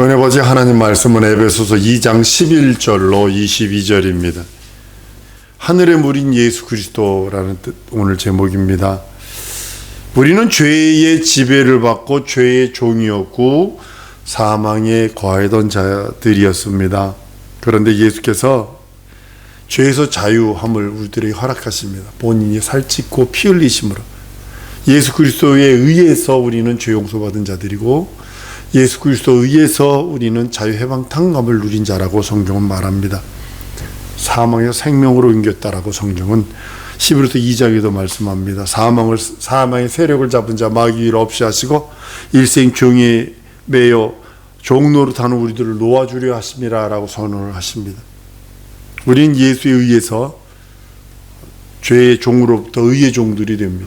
은혜 아버지 하나님 말씀은 에베소서 2장 11절로 22절입니다. 하늘의 물인 예수 그리스도라는 뜻, 오늘 제목입니다. 우리는 죄의 지배를 받고 죄의 종이었고 사망에 거하던 자들이었습니다. 그런데 예수께서 죄에서 자유함을 우리들에게 허락하십니다. 본인이 살찌고 피 흘리심으로 예수 그리스도에 의해서 우리는 죄 용서받은 자들이고 예수 그리스도에 의해서 우리는 자유해방탕감을 누린 자라고 성경은 말합니다. 사망에서 생명으로 옮겼다라고 성경은 히브리서 2장에도 말씀합니다. 사망의 세력을 잡은 자 마귀를 없이 하시고 일생 종에 매여 종노릇하는 우리들을 놓아주려 하심이라라고 선언을 하십니다. 우리는 예수에 의해서 죄의 종으로부터 의의 종들이 됩니다.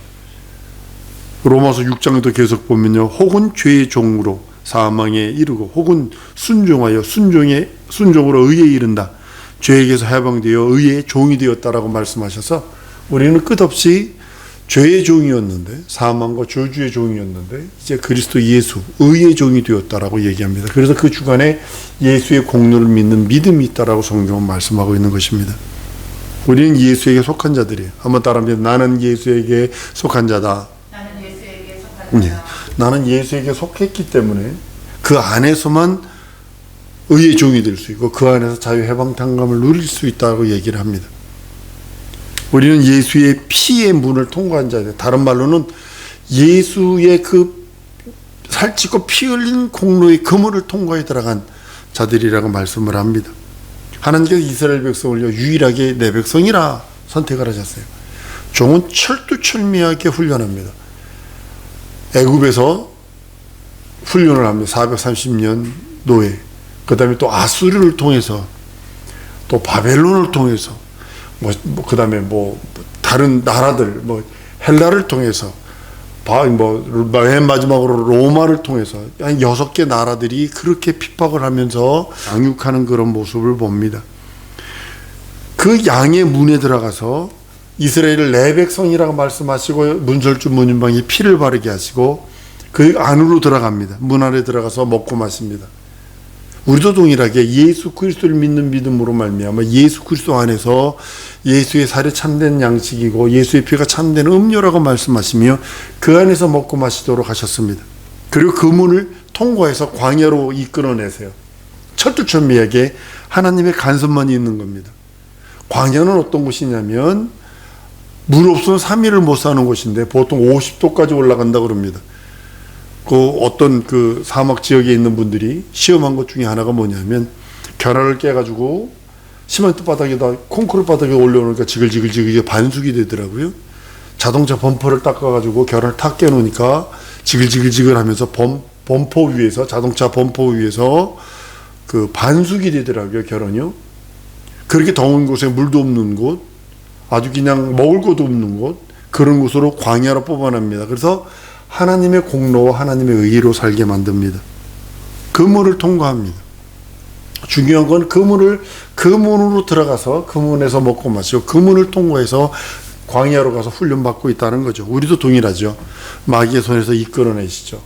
로마서 6장에도 계속 보면요, 혹은 죄의 종으로 사망에 이르고 혹은 순종하여 순종으로 의에 이른다. 죄에게서 해방되어 의의 종이 되었다라고 말씀하셔서 우리는 끝없이 죄의 종이었는데, 사망과 저주의 종이었는데 이제 그리스도 예수 의의 종이 되었다라고 얘기합니다. 그래서 그 주간에 예수의 공로를 믿는 믿음이 있다라고 성경은 말씀하고 있는 것입니다. 우리는 예수에게 속한 자들이에요. 한번 따라합니다. 나는 예수에게 속한 자다. 나는 예수에게 속한 자다. 나는 예수에게 속했기 때문에 그 안에서만 의의 종이 될 수 있고 그 안에서 자유해방탕감을 누릴 수 있다고 얘기를 합니다. 우리는 예수의 피의 문을 통과한 자들, 다른 말로는 예수의 그 살찌고 피 흘린 공로의 그물을 통과해 들어간 자들이라고 말씀을 합니다. 하나님께서 이스라엘 백성을 유일하게 내 백성이라 선택을 하셨어요. 종은 철두철미하게 훈련합니다. 애굽에서 훈련을 합니다. 430년 노예. 그 다음에 또 아수르를 통해서, 또 바벨론을 통해서, 그 다음에 다른 나라들, 헬라를 통해서, 맨 마지막으로 로마를 통해서, 한 6개 나라들이 그렇게 핍박을 하면서 양육하는 그런 모습을 봅니다. 그 양의 문에 들어가서 이스라엘을 내 백성이라고 말씀하시고 문설주 문인방에 피를 바르게 하시고 그 안으로 들어갑니다. 문 안에 들어가서 먹고 마십니다. 우리도 동일하게 예수 그리스도를 믿는 믿음으로 말미암아 예수 그리스도 안에서 예수의 살이 참된 양식이고 예수의 피가 참된 음료라고 말씀하시며 그 안에서 먹고 마시도록 하셨습니다. 그리고 그 문을 통과해서 광야로 이끌어내세요. 철두철미하게 하나님의 간섭만이 있는 겁니다. 광야는 어떤 곳이냐면 물 없으면 3일을 못 사는 곳인데 보통 50도까지 올라간다 그럽니다. 어떤 사막 지역에 있는 분들이 시험한 것 중에 하나가 뭐냐면 결화를 깨가지고 시멘트 바닥에다 콘크리트 바닥에 올려놓으니까 지글지글 반숙이 되더라고요. 자동차 범퍼를 닦아가지고 결화를 탁 깨놓으니까 지글지글 하면서 범퍼 위에서, 자동차 범퍼 위에서 반숙이 되더라고요, 결혼이요. 그렇게 더운 곳에 물도 없는 곳, 아주 그냥 먹을 것도 없는 곳, 그런 곳으로 광야로 뽑아냅니다. 그래서 하나님의 공로와 하나님의 의로 살게 만듭니다. 그 문을 통과합니다. 중요한 건 그 문으로 들어가서 그 문에서 먹고 마시고 그 문을 통과해서 광야로 가서 훈련받고 있다는 거죠. 우리도 동일하죠. 마귀의 손에서 이끌어내시죠.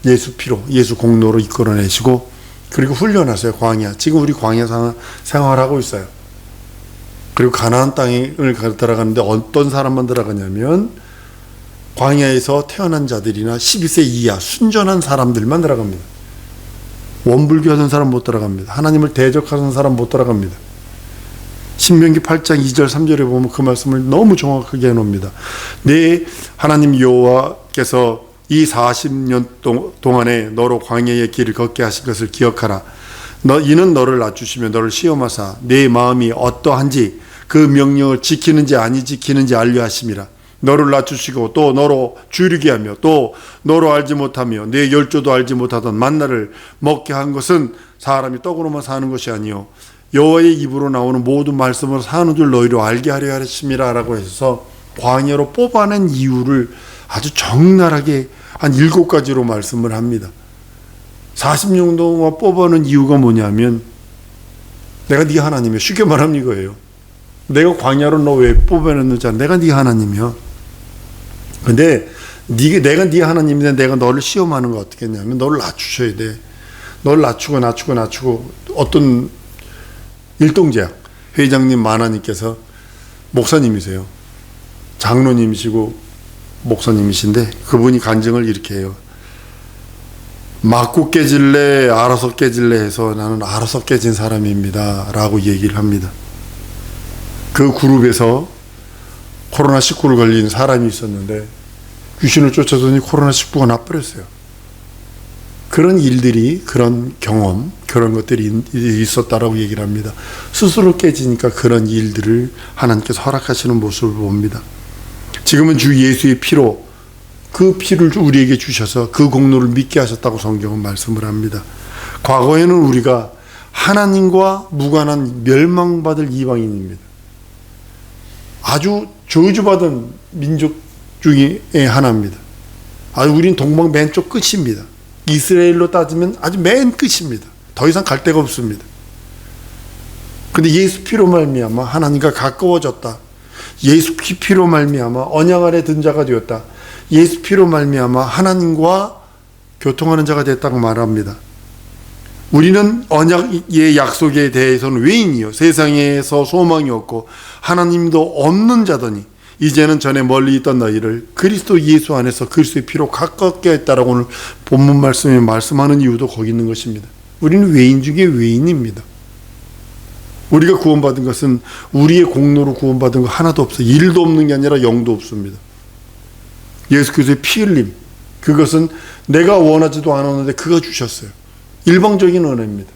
예수 피로, 예수 공로로 이끌어내시고 그리고 훈련하세요. 광야. 지금 우리 광야 생활하고 있어요. 그리고 가나안 땅을 들어가는데 어떤 사람만 들어가냐면 광야에서 태어난 자들이나 12세 이하 순전한 사람들만 들어갑니다. 원불교하는 사람 못 들어갑니다. 하나님을 대적하는 사람 못 들어갑니다. 신명기 8장 2절 3절에 보면 그 말씀을 너무 정확하게 해놓습니다. 네, 하나님 여호와께서 이 40년 동안에 너로 광야의 길을 걷게 하신 것을 기억하라. 이는 너를 낮추시며 너를 시험하사 내 마음이 어떠한지 그 명령을 지키는지 아니 지키는지 알려 하심이라. 너를 낮추시고 또 너로 줄이게 하며 또 너로 알지 못하며 내 열조도 알지 못하던 만나를 먹게 한 것은 사람이 떡으로만 사는 것이 아니요 여호와의 입으로 나오는 모든 말씀으로 사는 줄 너희로 알게 하려 하심이라 라고 해서 광야로 뽑아낸 이유를 아주 적나라하게 한 7가지로 말씀을 합니다. 40년 동안 뽑아낸 이유가 뭐냐면 내가 네 하나님이야. 쉽게 말하면 이거예요. 내가 광야로 너 왜 뽑아냈는지 내가 네 하나님이야. 근데 내가 네 하나님인데 내가 너를 시험하는 거 어떻게 했냐면 너를 낮추셔야 돼. 널 낮추고 어떤 일동제약 회장님 만화님께서 목사님이세요. 장로님이시고 목사님이신데 그분이 간증을 이렇게 해요. 맞고 깨질래 알아서 깨질래 해서 나는 알아서 깨진 사람입니다 라고 얘기를 합니다. 그 그룹에서 코로나19를 걸린 사람이 있었는데 귀신을 쫓아더니 코로나19가 나버렸어요. 그런 일들이, 그런 경험, 그런 것들이 있었다라고 얘기를 합니다. 스스로 깨지니까 그런 일들을 하나님께서 허락하시는 모습을 봅니다. 지금은 주 예수의 피로, 그 피를 우리에게 주셔서 그 공로를 믿게 하셨다고 성경은 말씀을 합니다. 과거에는 우리가 하나님과 무관한 멸망받을 이방인입니다. 아주 저주받은 민족 중에 하나입니다. 우린 동방 맨 쪽 끝입니다. 이스라엘로 따지면 아주 맨 끝입니다. 더 이상 갈 데가 없습니다. 근데 예수 피로 말미암아 하나님과 가까워졌다. 예수 피로 말미암아 언약 아래 든 자가 되었다. 예수 피로 말미암아 하나님과 교통하는 자가 됐다고 말합니다. 우리는 언약의 약속에 대해서는 외인이요 세상에서 소망이 없고 하나님도 없는 자더니 이제는 전에 멀리 있던 너희를 그리스도 예수 안에서 그리스도의 피로 가깝게 했다라고 오늘 본문 말씀에 말씀하는 이유도 거기 있는 것입니다. 우리는 외인 중에 외인입니다. 우리가 구원받은 것은 우리의 공로로 구원받은 거 하나도 없어요. 1도 없는 게 아니라 0도 없습니다. 예수 그리스도의 피 흘림, 그것은 내가 원하지도 않았는데 그가 주셨어요. 일방적인 은혜입니다.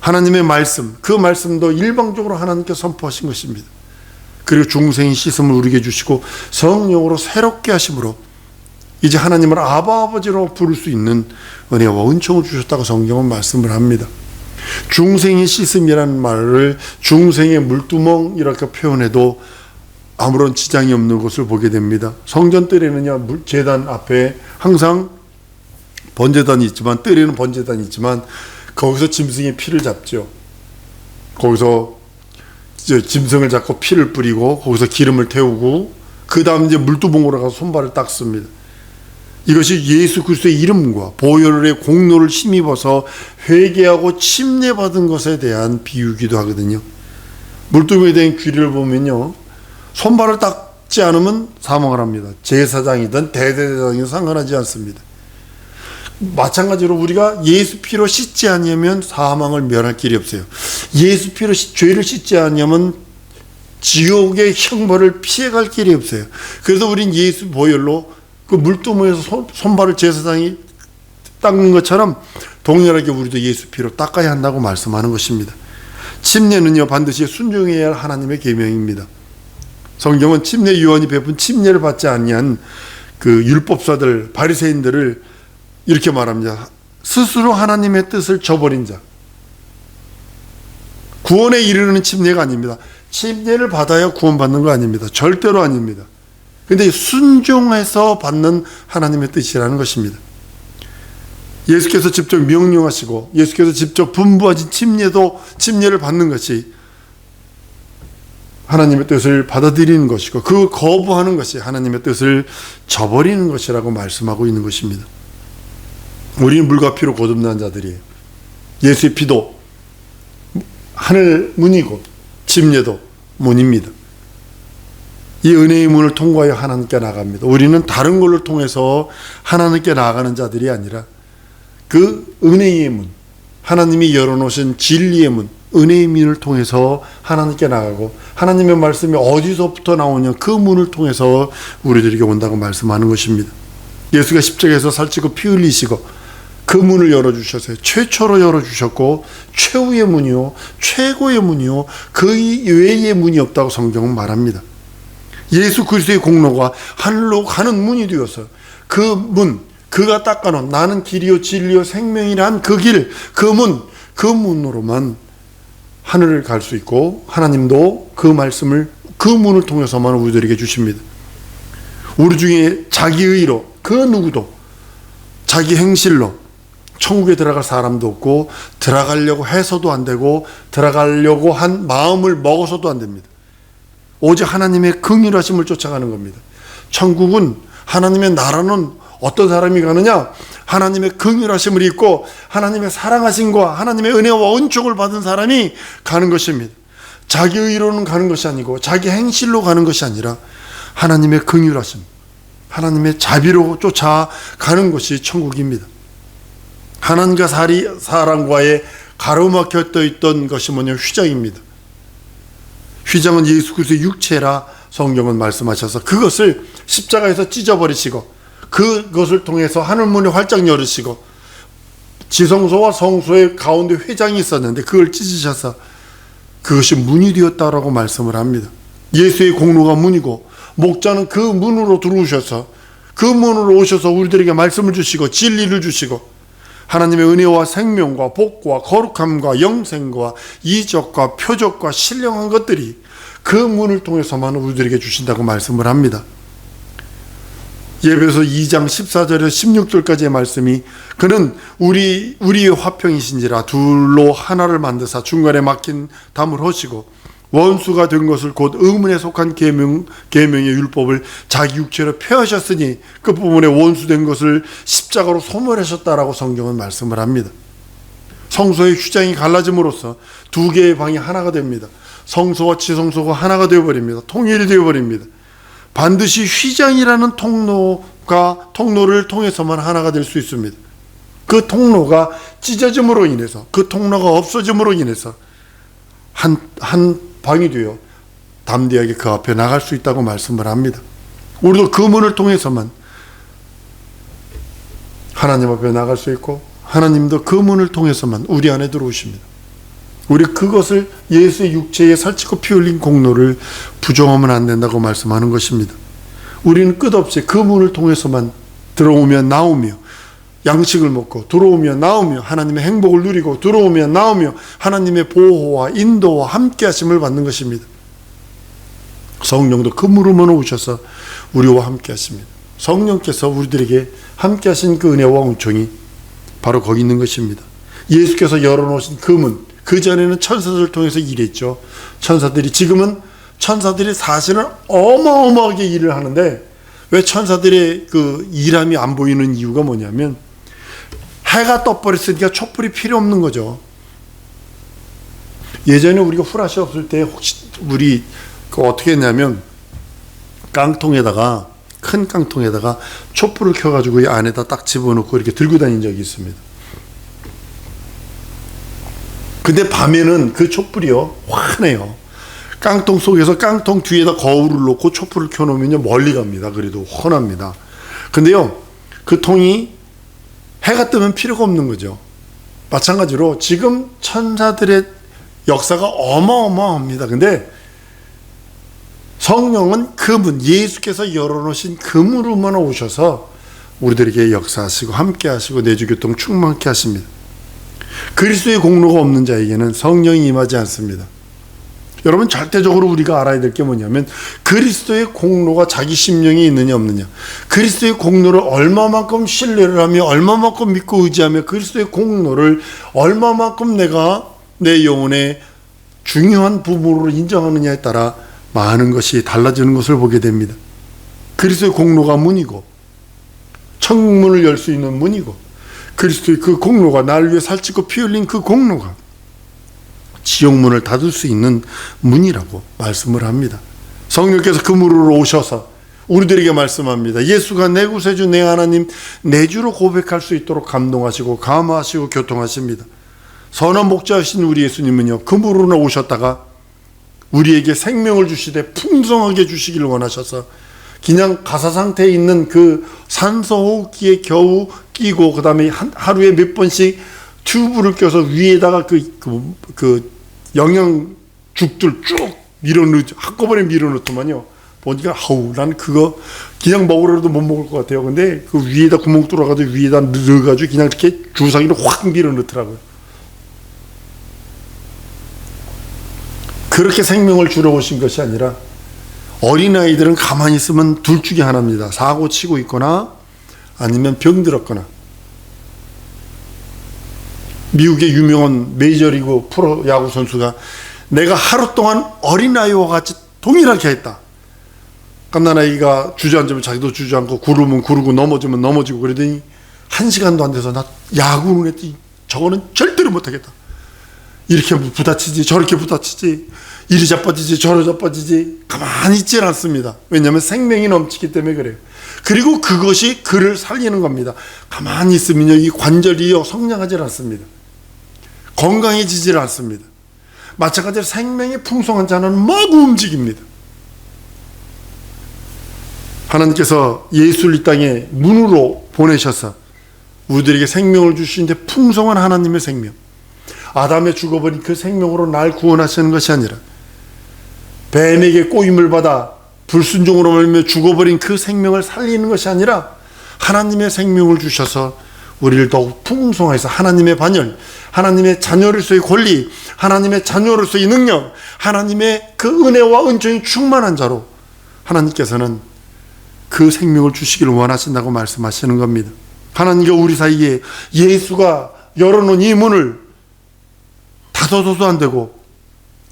하나님의 말씀, 그 말씀도 일방적으로 하나님께서 선포하신 것입니다. 그리고 중생의 씻음을 우리에게 주시고 성령으로 새롭게 하심으로 이제 하나님을 아바 아버지로 부를 수 있는 은혜와 은총을 주셨다고 성경은 말씀을 합니다. 중생의 씻음이라는 말을 중생의 물두멍 이렇게 표현해도 아무런 지장이 없는 것을 보게 됩니다. 성전뜰에는요 제단 앞에 항상 번제단이 있지만, 뜰에는 번제단이 있지만 거기서 짐승의 피를 잡죠. 거기서 짐승을 잡고 피를 뿌리고 거기서 기름을 태우고 그 다음 이제 물두봉으로 가서 손발을 닦습니다. 이것이 예수 그리스도의 이름과 보혈의 공로를 힘입어서 회개하고 침례받은 것에 대한 비유기도 하거든요. 물두봉에 대한 규례를 보면요, 손발을 닦지 않으면 사망을 합니다. 제사장이든 대제사장이든 상관하지 않습니다. 마찬가지로 우리가 예수 피로 씻지 않으면 사망을 면할 길이 없어요. 예수 피로 죄를 씻지 않으면 지옥의 형벌을 피해갈 길이 없어요. 그래서 우린 예수 보혈로 그 물두멍에서 손발을 제사장이 닦는 것처럼 동일하게 우리도 예수 피로 닦아야 한다고 말씀하는 것입니다. 침례는요 반드시 순종해야 할 하나님의 계명입니다. 성경은 침례 요한이 베푼 침례를 받지 아니한 그 율법사들 바리새인들을 이렇게 말합니다. 스스로 하나님의 뜻을 저버린 자. 구원에 이르는 침례가 아닙니다. 침례를 받아야 구원받는 거 아닙니다. 절대로 아닙니다. 근데 순종해서 받는 하나님의 뜻이라는 것입니다. 예수께서 직접 명령하시고 예수께서 직접 분부하신 침례를 받는 것이 하나님의 뜻을 받아들이는 것이고 그 거부하는 것이 하나님의 뜻을 저버리는 것이라고 말씀하고 있는 것입니다. 우리는 물과 피로 거듭난 자들이에요. 예수의 피도 하늘 문이고 침례도 문입니다. 이 은혜의 문을 통과하여 하나님께 나갑니다. 우리는 다른 걸로 통해서 하나님께 나가는 자들이 아니라 그 은혜의 문, 하나님이 열어놓으신 진리의 문, 은혜의 문을 통해서 하나님께 나가고 하나님의 말씀이 어디서부터 나오냐 그 문을 통해서 우리들에게 온다고 말씀하는 것입니다. 예수가 십자가에서 살찌고 피 흘리시고 그 문을 열어주셨어요. 최초로 열어주셨고 최후의 문이요 최고의 문이요 그 외의 문이 없다고 성경은 말합니다. 예수 그리스도의 공로가 하늘로 가는 문이 되어서 그 문, 그가 닦아놓은 나는 길이요 진리요 생명이란 그 길, 그 문으로만 하늘을 갈 수 있고 하나님도 그 말씀을 그 문을 통해서만 우리들에게 주십니다. 우리 중에 자기 의로 그 누구도 자기 행실로 천국에 들어갈 사람도 없고 들어가려고 해서도 안 되고 들어가려고 한 마음을 먹어서도 안 됩니다. 오직 하나님의 긍휼하심을 쫓아가는 겁니다. 천국은 하나님의 나라는 어떤 사람이 가느냐? 하나님의 긍휼하심을 입고 하나님의 사랑하심과 하나님의 은혜와 은총을 받은 사람이 가는 것입니다. 자기 의로는 가는 것이 아니고 자기 행실로 가는 것이 아니라 하나님의 긍휼하심, 하나님의 자비로 쫓아가는 것이 천국입니다. 하나님과 사람과의 가로막혀 있던 것이 뭐냐? 휘장입니다. 휘장은 예수 그리스도의 육체라 성경은 말씀하셔서 그것을 십자가에서 찢어버리시고 그것을 통해서 하늘문이 활짝 열으시고 지성소와 성소의 가운데 회장이 있었는데 그걸 찢으셔서 그것이 문이 되었다라고 말씀을 합니다. 예수의 공로가 문이고 목자는 그 문으로 들어오셔서 그 문으로 오셔서 우리들에게 말씀을 주시고 진리를 주시고 하나님의 은혜와 생명과 복과 거룩함과 영생과 이적과 표적과 신령한 것들이 그 문을 통해서만 우리들에게 주신다고 말씀을 합니다. 예배서 2장 14절에서 16절까지의 말씀이 그는 우리의 화평이신지라 둘로 하나를 만드사 중간에 막힌 담을 허시고 원수가 된 것을 곧 의문에 속한 계명의 율법을 자기 육체로 폐하셨으니 그 부분에 원수된 것을 십자가로 소멸하셨다라고 성경은 말씀을 합니다. 성소의 휘장이 갈라짐으로써 두 개의 방이 하나가 됩니다. 성소와 지성소가 하나가 되어버립니다. 통일이 되어버립니다. 반드시 휘장이라는 통로를 통해서만 하나가 될 수 있습니다. 그 통로가 찢어짐으로 인해서 그 통로가 없어짐으로 인해서 한 방이 되어 담대하게 그 앞에 나갈 수 있다고 말씀을 합니다. 우리도 그 문을 통해서만 하나님 앞에 나갈 수 있고 하나님도 그 문을 통해서만 우리 안에 들어오십니다. 우리 그것을 예수의 육체에 살찌고 피 흘린 공로를 부정하면 안 된다고 말씀하는 것입니다. 우리는 끝없이 그 문을 통해서만 들어오며 나오며 양식을 먹고 들어오며 나오며 하나님의 행복을 누리고 들어오며 나오며 하나님의 보호와 인도와 함께 하심을 받는 것입니다. 성령도 그 문으로만 오셔서 우리와 함께 하십니다. 성령께서 우리들에게 함께 하신 그 은혜와 은총이 바로 거기 있는 것입니다. 예수께서 열어놓으신 그 문, 그 전에는 천사들을 통해서 일했죠. 지금은 천사들이 사실은 어마어마하게 일을 하는데 왜 천사들의 그 일함이 안 보이는 이유가 뭐냐면 해가 떠버렸으니까 촛불이 필요 없는 거죠. 예전에 우리가 후라시 없을 때 혹시 우리 어떻게 했냐면 큰 깡통에다가 촛불을 켜가지고 이 안에다 딱 집어넣고 이렇게 들고 다닌 적이 있습니다. 근데 밤에는 그 촛불이요 환해요. 깡통 속에서 깡통 뒤에다 거울을 놓고 촛불을 켜놓으면 멀리 갑니다. 그래도 훤합니다. 근데요 그 통이 해가 뜨면 필요가 없는 거죠. 마찬가지로 지금 천사들의 역사가 어마어마합니다. 근데 성령은 그 문, 예수께서 열어놓으신 그 문으로만 오셔서 우리들에게 역사하시고 함께 하시고 내주교통 충만케 하십니다. 그리스도의 공로가 없는 자에게는 성령이 임하지 않습니다. 여러분 절대적으로 우리가 알아야 될 게 뭐냐면 그리스도의 공로가 자기 심령에 있느냐 없느냐, 그리스도의 공로를 얼마만큼 신뢰를 하며 얼마만큼 믿고 의지하며 그리스도의 공로를 얼마만큼 내가 내 영혼의 중요한 부분으로 인정하느냐에 따라 많은 것이 달라지는 것을 보게 됩니다. 그리스도의 공로가 문이고 천국문을 열 수 있는 문이고 그리스도의 그 공로가 날 위해 살찌고 피 흘린 그 공로가 지옥문을 닫을 수 있는 문이라고 말씀을 합니다. 성령께서 그 문으로 오셔서 우리들에게 말씀합니다. 예수가 내 구세주 내 하나님 내 주로 고백할 수 있도록 감동하시고 감화하시고 교통하십니다. 선한 목자이신 우리 예수님은요 그 문으로 오셨다가 우리에게 생명을 주시되 풍성하게 주시기를 원하셔서 그냥 가사 상태에 있는 그 산소호흡기에 겨우 끼고 그 다음에 하루에 몇 번씩 튜브를 껴서 위에다가 그 영양죽들 쭉 한꺼번에 밀어넣더만요. 보니까 난 그거 그냥 먹으려도 못 먹을 것 같아요. 근데 그 위에다 구멍 뚫어가지고 위에다 넣어가지고 그냥 이렇게 주사기로 확 밀어넣더라고요. 그렇게 생명을 주러 오신 것이 아니라 어린아이들은 가만히 있으면 둘 중에 하나입니다. 사고 치고 있거나 아니면 병들었거나. 미국의 유명한 메이저리그 프로야구 선수가 내가 하루 동안 어린아이와 같이 동일하게 했다. 갓난아이가 주저앉으면 자기도 주저앉고 구르면 구르고 넘어지면 넘어지고 그러더니 1시간도 안 돼서 나 야구는 했더니 저거는 절대로 못하겠다. 이렇게 부딪히지 저렇게 부딪히지 이리 자빠지지 저리 자빠지지 가만히 있질 않습니다. 왜냐하면 생명이 넘치기 때문에 그래요. 그리고 그것이 그를 살리는 겁니다. 가만히 있으면요 이 관절이요 성장하지 않습니다. 건강해지질 않습니다. 마찬가지로 생명이 풍성한 자는 막 움직입니다. 하나님께서 예수를 이 땅에 문으로 보내셔서 우리들에게 생명을 주시는데 풍성한 하나님의 생명, 아담의 죽어버린 그 생명으로 날 구원하시는 것이 아니라 뱀에게 꼬임을 받아 불순종으로 말미암아 죽어버린 그 생명을 살리는 것이 아니라 하나님의 생명을 주셔서 우리를 더욱 풍성하게 해서 하나님의 반열, 하나님의 자녀로서의 권리, 하나님의 자녀로서의 능력, 하나님의 그 은혜와 은총이 충만한 자로 하나님께서는 그 생명을 주시기를 원하신다고 말씀하시는 겁니다. 하나님과 우리 사이에 예수가 열어놓은 이 문을 닫아서도 안 되고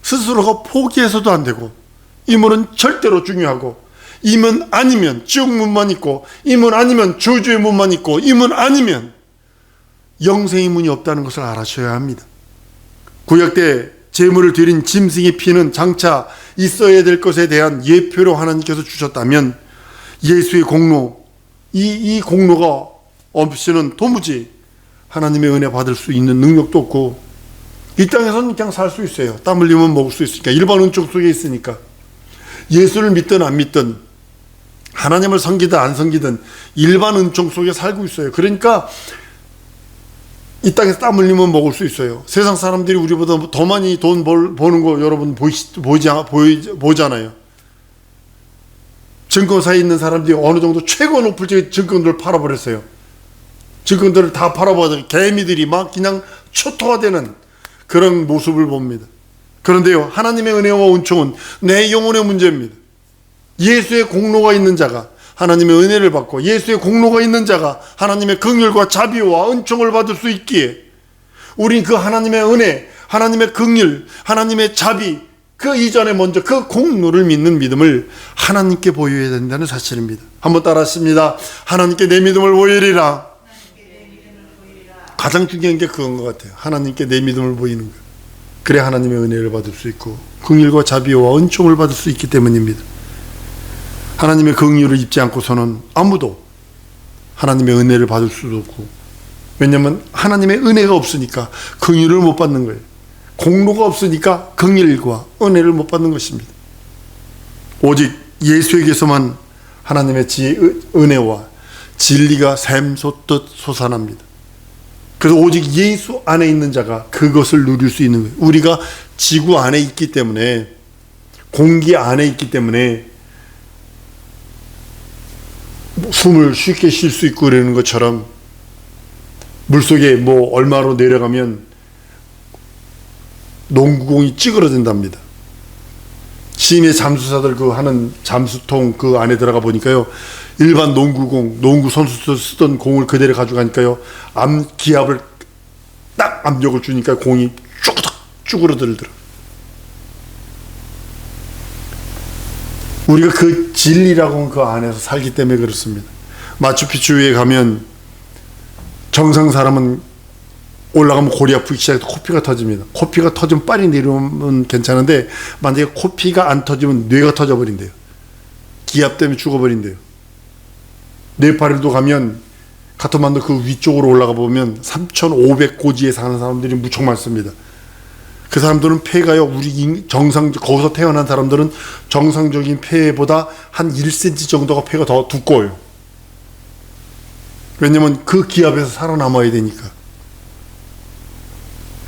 스스로가 포기해서도 안 되고, 이 문은 절대로 중요하고, 이 문 아니면 지옥문만 있고, 이 문 아니면 저주의 문만 있고, 이 문 아니면 영생의 문이 없다는 것을 알아셔야 합니다. 구약 때 제물을 드린 짐승의 피는 장차 있어야 될 것에 대한 예표로 하나님께서 주셨다면 예수의 공로, 이 공로가 없이는 도무지 하나님의 은혜 받을 수 있는 능력도 없고, 이 땅에서는 그냥 살 수 있어요. 땀 흘리면 먹을 수 있으니까, 일반 은총 속에 있으니까. 예수를 믿든 안 믿든, 하나님을 섬기든 안 섬기든 일반 은총 속에 살고 있어요. 그러니까 이 땅에서 땀 흘리면 먹을 수 있어요. 세상 사람들이 우리보다 더 많이 돈 버는 거 여러분 보잖아요. 증권사에 있는 사람들이 어느 정도 최고 높을 때 증권들을 팔아버렸어요. 증권들을 다 팔아버려서 개미들이 막 그냥 초토화되는 그런 모습을 봅니다. 그런데요, 하나님의 은혜와 은총은 내 영혼의 문제입니다. 예수의 공로가 있는 자가 하나님의 은혜를 받고, 예수의 공로가 있는 자가 하나님의 긍휼과 자비와 은총을 받을 수 있기에, 우린 그 하나님의 은혜, 하나님의 긍휼, 하나님의 자비, 그 이전에 먼저 그 공로를 믿는 믿음을 하나님께 보여야 된다는 사실입니다. 한번 따라하십니다. 하나님께 내 믿음을 보이리라. 가장 중요한 게 그건 것 같아요. 하나님께 내 믿음을 보이는 것. 그래 하나님의 은혜를 받을 수 있고 긍휼과 자비와 은총을 받을 수 있기 때문입니다. 하나님의 긍휼을 입지 않고서는 아무도 하나님의 은혜를 받을 수도 없고, 왜냐하면 하나님의 은혜가 없으니까 긍휼을 못 받는 거예요. 공로가 없으니까 긍휼과 은혜를 못 받는 것입니다. 오직 예수에게서만 하나님의 은혜와 진리가 샘솟듯 솟아납니다. 그래서 오직 예수 안에 있는 자가 그것을 누릴 수 있는 거예요. 우리가 지구 안에 있기 때문에, 공기 안에 있기 때문에 숨을 쉽게 쉴 수 있고 그러는 것처럼, 물속에 뭐 얼마로 내려가면 농구공이 찌그러진답니다. 시내 잠수사들 그 하는 잠수통 그 안에 들어가 보니까요, 일반 농구공, 농구 선수들 쓰던 공을 그대로 가져가니까요, 기압을 딱 압력을 주니까 공이 쭈그덕 쭈그러들더라. 우리가 그 진리라고 하는 그 안에서 살기 때문에 그렇습니다. 마추픽추에 가면 정상 사람은 올라가면 골이 아프기 시작해서 코피가 터집니다. 코피가 터지면 빨리 내려오면 괜찮은데, 만약에 코피가 안 터지면 뇌가 터져버린대요. 기압 때문에 죽어버린대요. 네팔에도 가면 카트만두 그 위쪽으로 올라가 보면 3,500고지에 사는 사람들이 무척 많습니다. 그 사람들은 폐가요, 우리 거기서 태어난 사람들은 정상적인 폐보다 한 1cm 정도가 폐가 더 두꺼워요. 왜냐면 그 기압에서 살아남아야 되니까.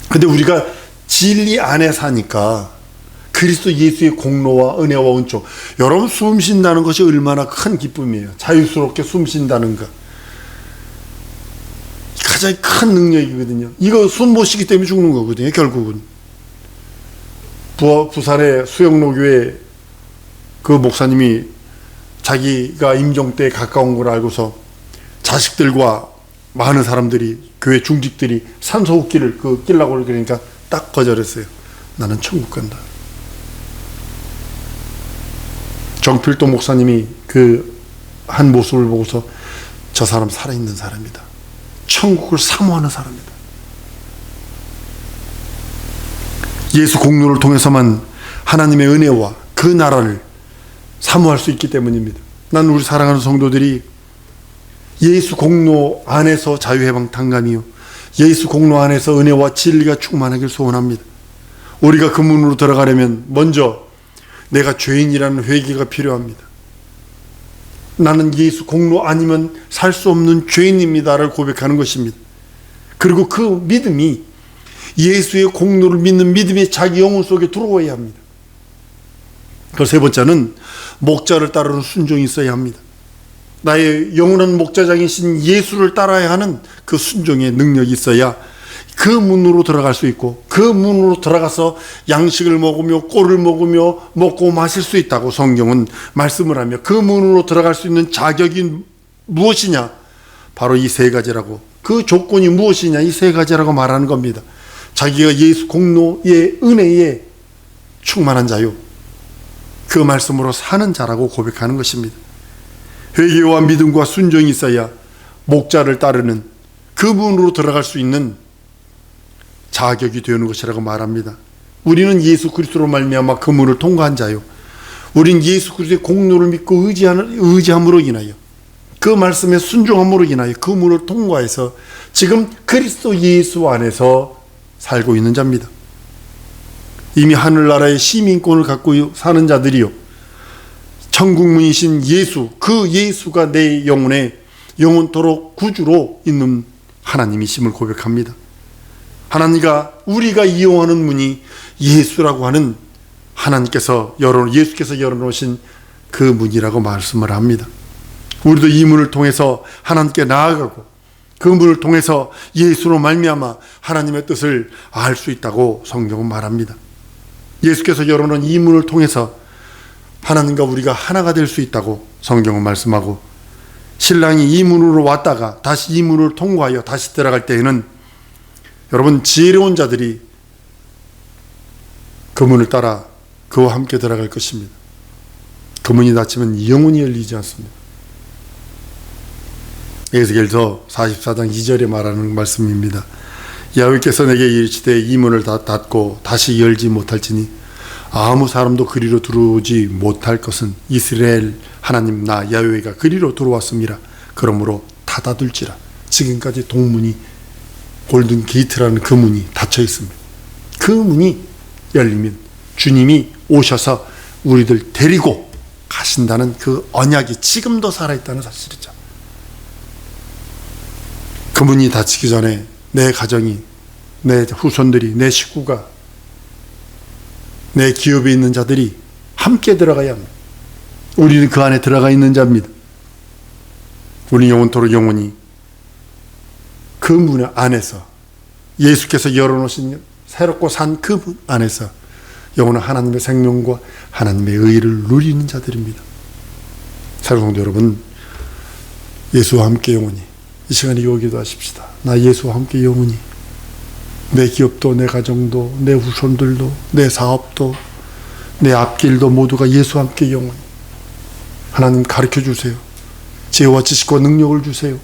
근데 우리가 진리 안에 사니까, 그리스도 예수의 공로와 은혜와 은총, 여러분 숨 쉰다는 것이 얼마나 큰 기쁨이에요. 자유스럽게 숨 쉰다는 것, 가장 큰 능력이거든요. 이거 숨 못 쉬기 때문에 죽는 거거든요. 결국은 부산의 수영로교회 그 목사님이 자기가 임종 때 가까운 걸 알고서 자식들과 많은 사람들이, 교회 중직들이 산소호흡기를 끼려고 그러니까 딱 거절했어요. 나는 천국 간다. 정필도 목사님이 그 한 모습을 보고서 저 사람 살아있는 사람이다, 천국을 사모하는 사람이다. 예수 공로를 통해서만 하나님의 은혜와 그 나라를 사모할 수 있기 때문입니다. 난 우리 사랑하는 성도들이 예수 공로 안에서 자유해방탕감이요, 예수 공로 안에서 은혜와 진리가 충만하길 소원합니다. 우리가 그 문으로 들어가려면 먼저 내가 죄인이라는 회개가 필요합니다. 나는 예수 공로 아니면 살 수 없는 죄인입니다를 고백하는 것입니다. 그리고 그 믿음이 예수의 공로를 믿는 믿음이 자기 영혼 속에 들어와야 합니다. 그 세 번째는 목자를 따르는 순종이 있어야 합니다. 나의 영원한 목자장이신 예수를 따라야 하는 그 순종의 능력이 있어야 그 문으로 들어갈 수 있고, 그 문으로 들어가서 양식을 먹으며 꼴을 먹으며 먹고 마실 수 있다고 성경은 말씀을 하며, 그 문으로 들어갈 수 있는 자격이 무엇이냐? 바로 이 세 가지라고, 그 조건이 무엇이냐? 이 세 가지라고 말하는 겁니다. 자기가 예수 공로의 은혜에 충만한 자요, 그 말씀으로 사는 자라고 고백하는 것입니다. 회개와 믿음과 순종이 있어야 목자를 따르는 그 문으로 들어갈 수 있는 자격이 되는 것이라고 말합니다. 우리는 예수 그리스도로 말미암아 그 문을 통과한 자요, 우린 예수 그리스도의 공로를 믿고 의지함으로 인하여, 그 말씀에 순종함으로 인하여 그 문을 통과해서 지금 그리스도 예수 안에서 살고 있는 자입니다. 이미 하늘나라의 시민권을 갖고 사는 자들이요, 천국문이신 예수, 그 예수가 내 영혼에 영원토록 구주로 있는 하나님이심을 고백합니다. 하나님과 우리가 이용하는 문이 예수라고 하는 예수께서 열어놓으신 그 문이라고 말씀을 합니다. 우리도 이 문을 통해서 하나님께 나아가고, 그 문을 통해서 예수로 말미암아 하나님의 뜻을 알 수 있다고 성경은 말합니다. 예수께서 열어놓은 이 문을 통해서 하나님과 우리가 하나가 될 수 있다고 성경은 말씀하고, 신랑이 이 문으로 왔다가 다시 이 문을 통과하여 다시 들어갈 때에는 여러분, 지혜로운 자들이 그 문을 따라 그와 함께 들어갈 것입니다. 그 문이 닫히면 영원히 열리지 않습니다. 에스겔서 44장 2절에 말하는 말씀입니다. 야훼께서 내게 이르시되 이 문을 닫고 다시 열지 못할지니 아무 사람도 그리로 들어오지 못할 것은 이스라엘 하나님 나 야훼가 그리로 들어왔습니다. 그러므로 닫아둘지라. 지금까지 동문이, 골든 게이트라는 그 문이 닫혀 있습니다. 그 문이 열리면 주님이 오셔서 우리들 데리고 가신다는 그 언약이 지금도 살아있다는 사실이죠. 그 문이 닫히기 전에 내 가정이, 내 후손들이, 내 식구가, 내 기업에 있는 자들이 함께 들어가야 합니다. 우리는 그 안에 들어가 있는 자입니다. 우리 영원토록 영원히 그 문 안에서, 예수께서 열어놓으신 새롭고 산 그 문 안에서 영원한 하나님의 생명과 하나님의 의를 누리는 자들입니다. 사랑하는 성도 여러분, 예수와 함께 영원히 이 시간에 기도하십시다. 나 예수와 함께 영원히, 내 기업도, 내 가정도, 내 후손들도, 내 사업도, 내 앞길도 모두가 예수와 함께 영원히. 하나님 가르쳐 주세요. 지혜와 지식과 능력을 주세요.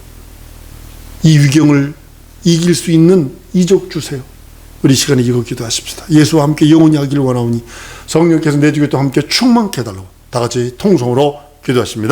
이 위경을 이길 수 있는 이적 주세요. 우리 시간에 이거 기도하십시다. 예수와 함께 영원히 하기를 원하오니 성령께서 내 주에 또 함께 충만케 해달라고 다 같이 통성으로 기도하십니다.